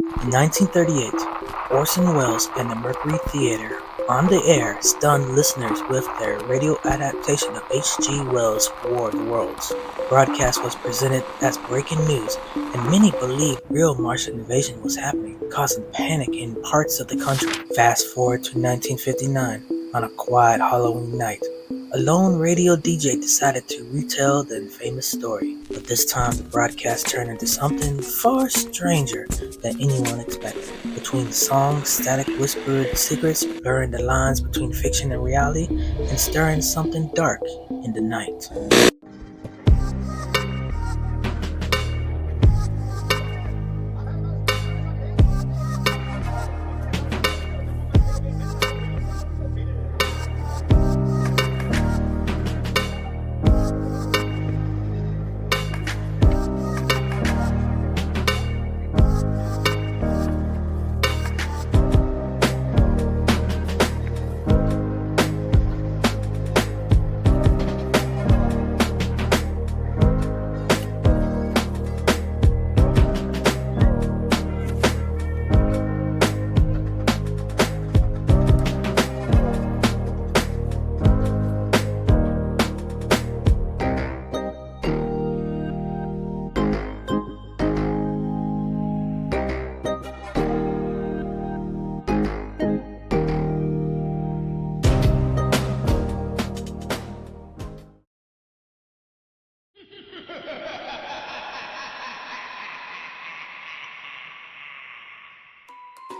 In 1938, Orson Welles and the Mercury Theatre on the Air stunned listeners with their radio adaptation of H. G. Wells' War of the Worlds. The broadcast was presented as breaking news, and many believed real Martian invasion was happening, causing panic in parts of the country. Fast forward to 1959, on a quiet Halloween night, a lone radio DJ decided to retell the infamous story, but this time the broadcast turned into something far stranger than anyone expected. Between the songs, static whispered secrets, blurring the lines between fiction and reality, and stirring something dark in the night.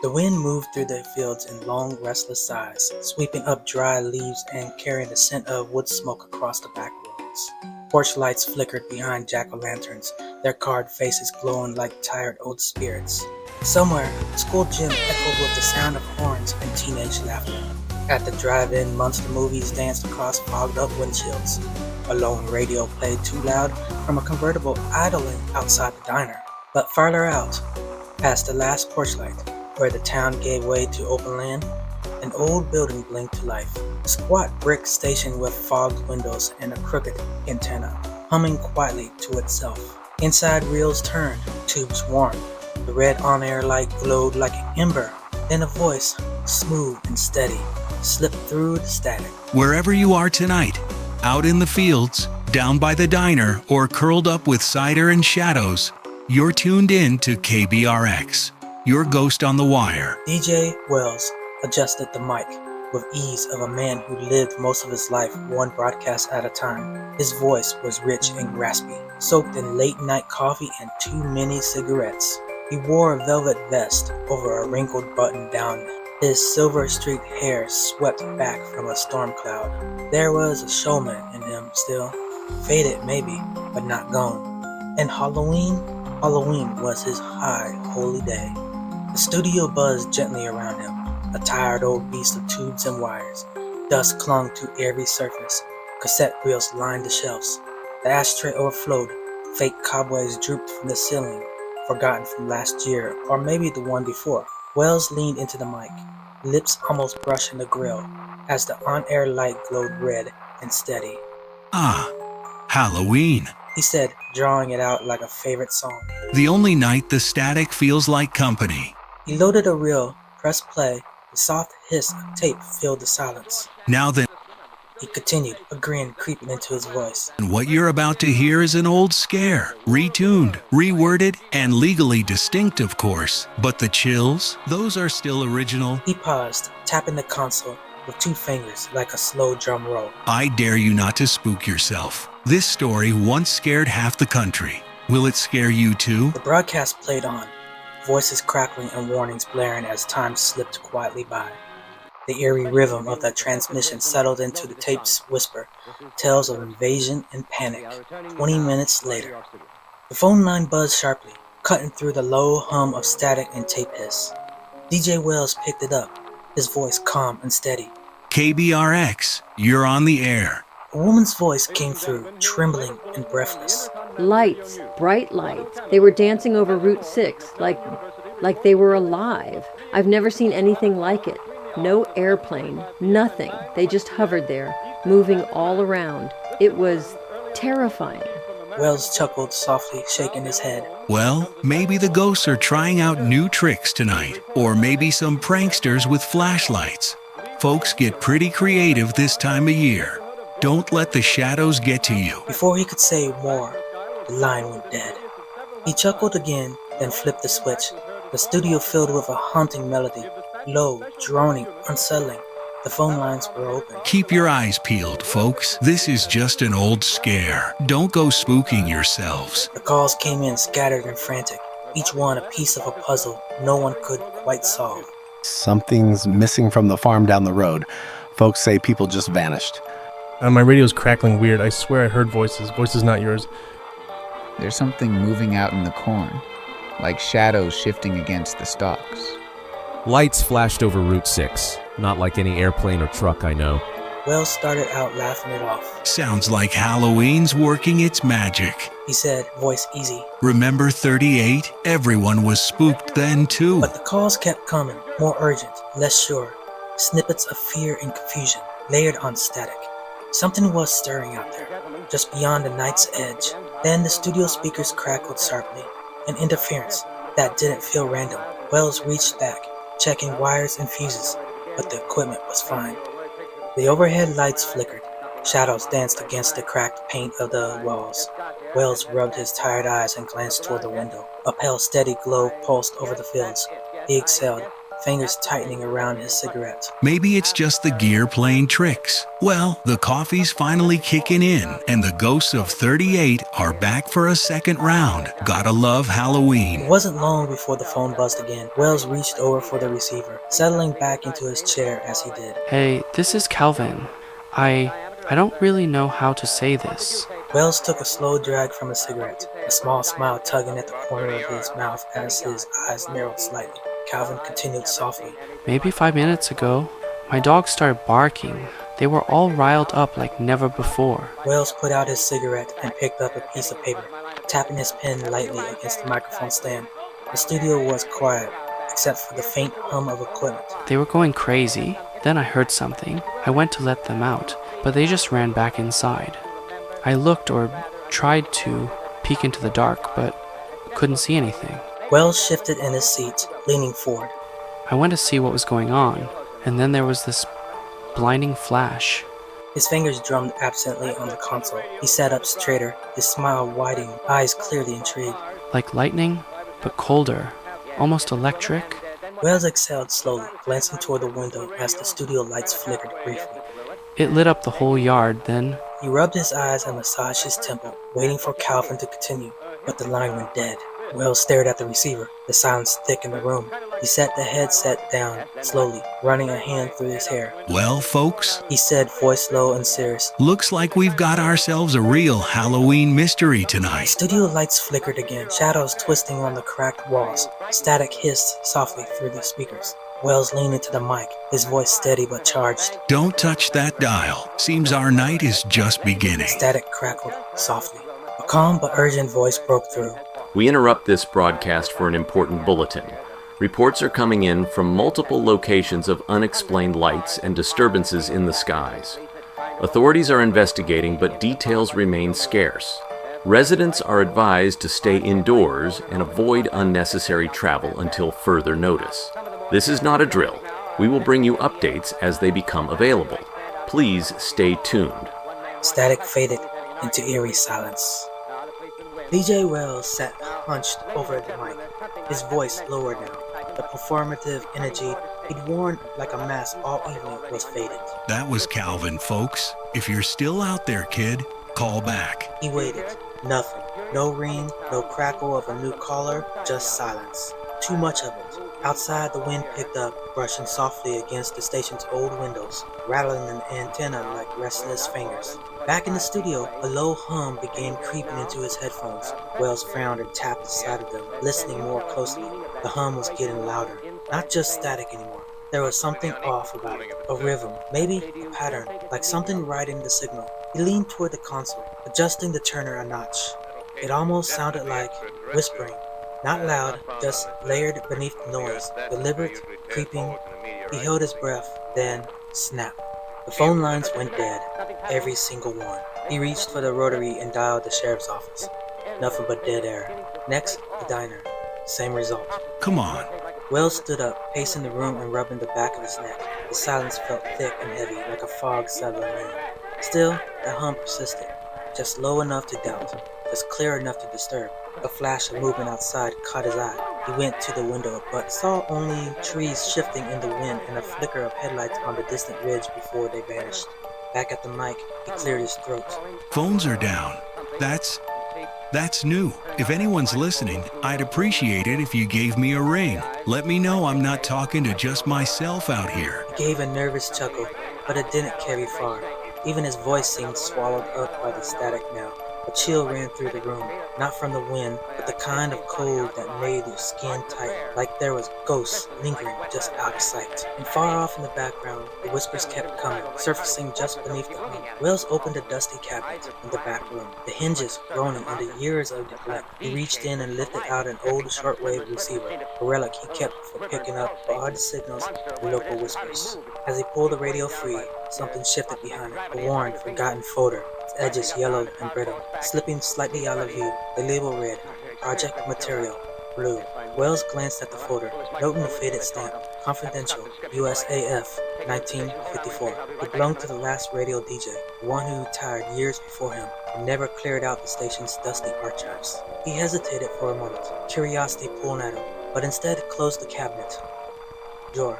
The wind moved through the fields in long, restless sighs, sweeping up dry leaves and carrying the scent of wood smoke across the back roads. Porch lights flickered behind jack-o'-lanterns, their carved faces glowing like tired old spirits. Somewhere, the school gym echoed with the sound of horns and teenage laughter. At the drive-in, monster movies danced across fogged-up windshields. A lone radio played too loud from a convertible idling outside the diner. But farther out, past the last porch light, where the town gave way to open land, an old building blinked to life. A squat brick station with fogged windows and a crooked antenna, humming quietly to itself. Inside reels turned, tubes warmed. The red on-air light glowed like an ember. Then a voice, smooth and steady, slipped through the static. Wherever you are tonight, out in the fields, down by the diner, or curled up with cider and shadows, you're tuned in to KBRX. Your Ghost on the Wire. DJ Wells adjusted the mic with ease of a man who lived most of his life one broadcast at a time. His voice was rich and raspy, soaked in late-night coffee and too many cigarettes. He wore a velvet vest over a wrinkled button-down. His silver-streaked hair swept back from a storm cloud. There was a showman in him still, faded maybe, but not gone. And Halloween was his high, holy day. The studio buzzed gently around him, a tired old beast of tubes and wires. Dust clung to every surface. Cassette reels lined the shelves. The ashtray overflowed. Fake cobwebs drooped from the ceiling, forgotten from last year or maybe the one before. Wells leaned into the mic, lips almost brushing the grill, as the on-air light glowed red and steady. Ah, Halloween. He said, drawing it out like a favorite song. The only night the static feels like company. He loaded a reel, pressed play. The soft hiss of tape filled the silence. Now then, He continued, a grin creeping into his voice. what you're about to hear is an old scare, retuned, reworded, and legally distinct, of course. But the chills, those are still original. He paused, tapping the console with two fingers like a slow drum roll. I dare you not to spook yourself. This story once scared half the country. Will it scare you too? The broadcast played on, voices crackling and warnings blaring as time slipped quietly by. The eerie rhythm of the transmission settled into the tape's whisper, tales of invasion and panic. 20 minutes later, the phone line buzzed sharply, cutting through the low hum of static and tape hiss. DJ Wells picked it up, his voice calm and steady. KBRX, you're on the air. A woman's voice came through, trembling and breathless. Lights, bright lights. They were dancing over Route 6, like they were alive. I've never seen anything like it. No airplane, nothing. They just hovered there, moving all around. It was terrifying. Wells chuckled softly, shaking his head. Well, maybe the ghosts are trying out new tricks tonight, or maybe some pranksters with flashlights. Folks get pretty creative this time of year. Don't let the shadows get to you. Before he could say more, the line went dead. He chuckled again, then flipped the switch. The studio filled with a haunting melody, low, droning, unsettling. The phone lines were open. Keep your eyes peeled, folks. This is just an old scare. Don't go spooking yourselves. The calls came in scattered and frantic, each one a piece of a puzzle no one could quite solve. Something's missing from the farm down the road. Folks say people just vanished. My radio's crackling weird. I swear I heard voices. Voices not yours. There's something moving out in the corn, like shadows shifting against the stalks. Lights flashed over Route 6, not like any airplane or truck I know. Wells started out laughing it off. Sounds like Halloween's working its magic. He said, voice easy. Remember 38? Everyone was spooked then too. But the calls kept coming, more urgent, less sure. Snippets of fear and confusion, layered on static. Something was stirring out there, just beyond the night's edge. Then the studio speakers crackled sharply, an interference that didn't feel random. Wells reached back, checking wires and fuses, but the equipment was fine. The overhead lights flickered. Shadows danced against the cracked paint of the walls. Wells rubbed his tired eyes and glanced toward the window. A pale, steady glow pulsed over the fields. He exhaled, fingers tightening around his cigarette. Maybe it's just the gear playing tricks. Well, the coffee's finally kicking in, and the ghosts of 38 are back for a second round. Gotta love Halloween. It wasn't long before the phone buzzed again. Wells reached over for the receiver, settling back into his chair as he did. Hey, this is Calvin. I don't really know how to say this. Wells took a slow drag from a cigarette, a small smile tugging at the corner of his mouth as his eyes narrowed slightly. Calvin continued softly. Maybe 5 minutes ago, my dogs started barking. They were all riled up like never before. Wells put out his cigarette and picked up a piece of paper, tapping his pen lightly against the microphone stand. The studio was quiet, except for the faint hum of equipment. They were going crazy. Then I heard something. I went to let them out, but they just ran back inside. I looked or tried to peek into the dark, but couldn't see anything. Wells shifted in his seat, leaning forward. I went to see what was going on, and then there was this blinding flash. His fingers drummed absently on the console. He sat up straighter, his smile widening, eyes clearly intrigued. Like lightning, but colder, almost electric. Wells exhaled slowly, glancing toward the window as the studio lights flickered briefly. It lit up the whole yard, then He rubbed his eyes and massaged his temple, waiting for Calvin to continue, but the line went dead. Wells stared at the receiver, the silence thick in the room. He set the headset down, slowly, running a hand through his hair. Well, folks, He said, voice low and serious. looks like we've got ourselves a real Halloween mystery The tonight. studio lights flickered again, shadows twisting on the cracked walls. Static hissed softly through the speakers. Wells leaned into the mic, his voice steady but charged. Don't touch that dial. Seems our night is just beginning. Static crackled softly. A calm but urgent voice broke through. We interrupt this broadcast for an important bulletin. Reports are coming in from multiple locations of unexplained lights and disturbances in the skies. Authorities are investigating, but details remain scarce. Residents are advised to stay indoors and avoid unnecessary travel until further notice. This is not a drill. We will bring you updates as they become available. Please stay tuned. Static faded into eerie silence. DJ Wells sat hunched over the mic, his voice lower now. The performative energy he'd worn like a mask all evening was faded. That was Calvin, folks. If you're still out there, kid, call back. He waited. Nothing. No ring, no crackle of a new caller, just silence. Too much of it. Outside, the wind picked up, brushing softly against the station's old windows, rattling an antenna like restless fingers. Back in the studio, a low hum began creeping into his headphones. Wells frowned and tapped the side of them, listening more closely. The hum was getting louder, not just static anymore. There was something off about it, a rhythm, maybe a pattern, like something riding the signal. He leaned toward the console, adjusting the turner a notch. It almost sounded like whispering. Not loud, just layered beneath the noise, deliberate, creeping. He held his breath, then snap. The phone lines went dead, every single one. He reached for the rotary and dialed the sheriff's office. Nothing but dead air. Next, the diner. Same result. Come on. Wells stood up, pacing the room and rubbing the back of his neck. The silence felt thick and heavy, like a fog settling in. Still, the hum persisted, just low enough to doubt, just clear enough to disturb. A flash of movement outside caught his eye. He went to the window, but saw only trees shifting in the wind and a flicker of headlights on the distant ridge before they vanished. Back at the mic, he cleared his throat. Phones are down. That's new. If anyone's listening, I'd appreciate it if you gave me a ring. Let me know I'm not talking to just myself out here. He gave a nervous chuckle, but it didn't carry far. Even his voice seemed swallowed up by the static now. A chill ran through the room, not from the wind, but the kind of cold that made your skin tight, like there was ghosts lingering just out of sight. And far off in the background, the whispers kept coming, surfacing just beneath the hum. Wells opened a dusty cabinet in the back room, the hinges groaning under years of neglect. He reached in and lifted out an old shortwave receiver, a relic he kept for picking up odd signals and local whispers. As he pulled the radio free, something shifted behind it, a worn, forgotten folder, its edges yellowed and brittle. Slipping slightly out of view, the label read, Project Material, Blue. Wells glanced at the folder, noting the faded stamp, Confidential, USAF, 1954. It belonged to the last radio DJ, the one who retired years before him and never cleared out the station's dusty archives. He hesitated for a moment, curiosity pulling at him, but instead closed the cabinet drawer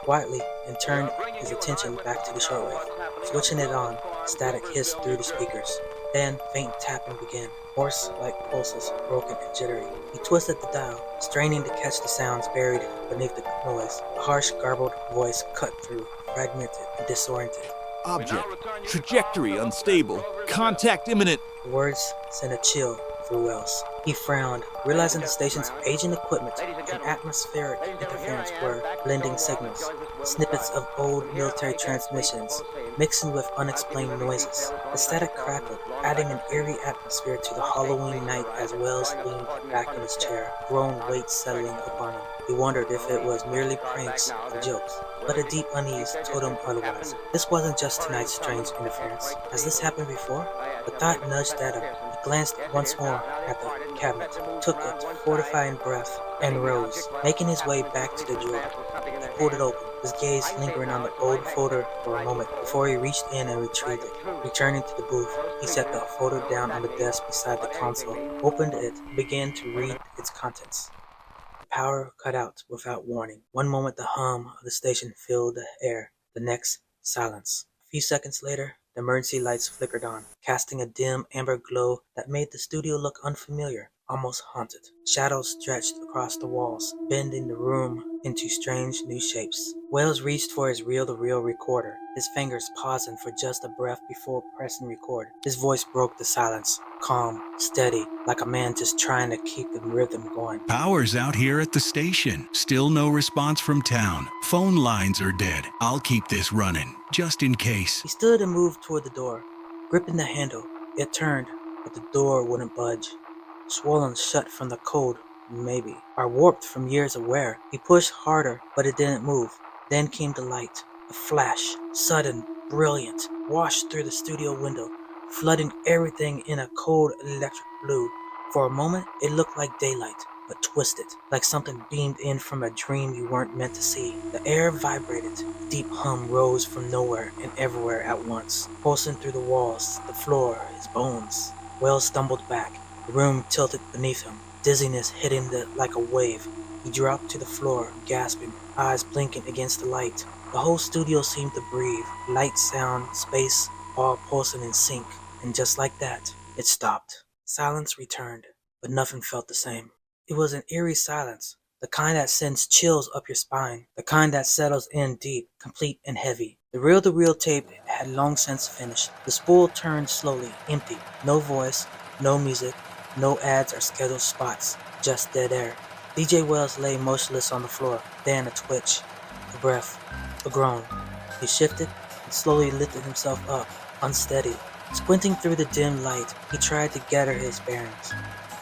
quietly and turned his attention back to the shortwave. Switching it on, static hissed through the speakers. Then faint tapping began, hoarse like pulses, broken and jittery. He twisted the dial, straining to catch the sounds buried beneath the noise. A harsh, garbled voice cut through, fragmented and disoriented. Object. Trajectory unstable. Contact imminent. The words sent a chill through Wells. He frowned, realizing the station's aging equipment and atmospheric interference were blending signals, snippets of old military transmissions, mixing with unexplained noises. The static crackled, adding an eerie atmosphere to the Halloween night as Wells leaned back in his chair, grown weight settling upon him. He wondered if it was merely pranks or jokes, but a deep unease told him otherwise. This wasn't just tonight's strange interference. Has this happened before? The thought nudged at him. He glanced once more at the cabinet, took a fortifying breath, and rose, making his way back to the drawer. He pulled it open, his gaze lingering on the old folder for a moment before he reached in and retrieved it. Returning to the booth, he set the folder down on the desk beside the console, opened it, and began to read its contents. The power cut out without warning. One moment the hum of the station filled the air, the next silence. A few seconds later, the emergency lights flickered on, casting a dim amber glow that made the studio look unfamiliar, almost haunted. Shadows stretched across the walls, bending the room into strange new shapes. Wells reached for his reel-to-reel recorder, his fingers pausing for just a breath before pressing record. His voice broke the silence, calm, steady, like a man just trying to keep the rhythm going. Power's out here at the station. Still no response from town. Phone lines are dead. I'll keep this running, just in case. He stood and moved toward the door, gripping the handle. It turned, but the door wouldn't budge. Swollen shut from the cold, maybe, or warped from years of wear. He pushed harder, but it didn't move. Then came the light, a flash, sudden, brilliant, washed through the studio window, flooding everything in a cold electric blue. For a moment, it looked like daylight, but twisted, like something beamed in from a dream you weren't meant to see. The air vibrated. A deep hum rose from nowhere and everywhere at once, pulsing through the walls, the floor, his bones. Wells stumbled back. The room tilted beneath him, dizziness hitting like a wave. He dropped to the floor, gasping, eyes blinking against the light. The whole studio seemed to breathe, light, sound, space, all pulsing in sync. And just like that, it stopped. Silence returned, but nothing felt the same. It was an eerie silence, the kind that sends chills up your spine, the kind that settles in deep, complete and heavy. The reel-to-reel tape had long since finished. The spool turned slowly, empty. No voice, no music, no ads or scheduled spots, just dead air. DJ Wells lay motionless on the floor, then a twitch, a breath, a groan. He shifted and slowly lifted himself up, unsteady. Squinting through the dim light, he tried to gather his bearings.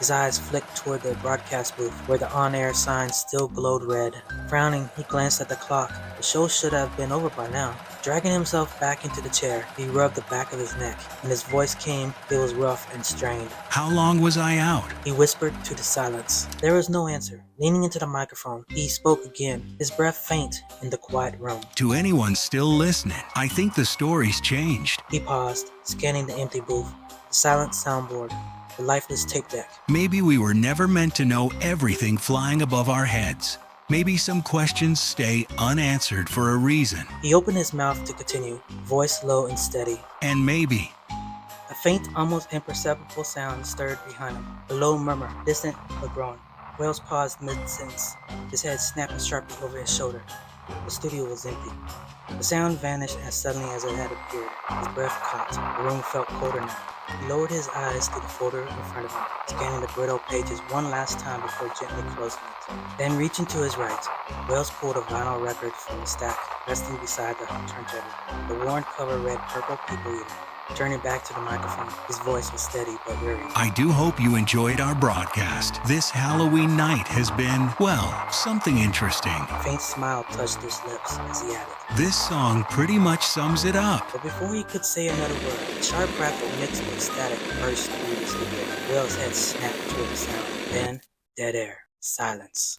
His eyes flicked toward the broadcast booth, where the on-air sign still glowed red. Frowning, he glanced at the clock. The show should have been over by now. Dragging himself back into the chair, he rubbed the back of his neck, and his voice came. It was rough and strained. How long was I out? He whispered to the silence. There was no answer. Leaning into the microphone, he spoke again, his breath faint in the quiet room. To anyone still listening, I think the story's changed. He paused, scanning the empty booth, the silent soundboard, the lifeless tape deck. Maybe we were never meant to know everything flying above our heads. Maybe some questions stay unanswered for a reason. He opened his mouth to continue, voice low and steady. And maybe A faint, almost imperceptible sound stirred behind him. A low murmur, distant but growing. Wells paused mid-sentence. His head snapped sharply over his shoulder. The studio was empty. The sound vanished as suddenly as it had appeared. His breath caught. The room felt colder now. He lowered his eyes to the folder in front of him, scanning the brittle pages one last time before gently closing it. Then, reaching to his right, Wells pulled a vinyl record from the stack, resting beside the turntable. The worn cover read Purple People Eater. Turning back to the microphone, his voice was steady but weary. I do hope you enjoyed our broadcast. This Halloween night has been, well, something interesting. A faint smile touched his lips as he added, This song pretty much sums it up. but before he could say another word, a sharp crackle mixed with static burst through the studio. Wells' head snapped toward the sound. Then, dead air. Silence.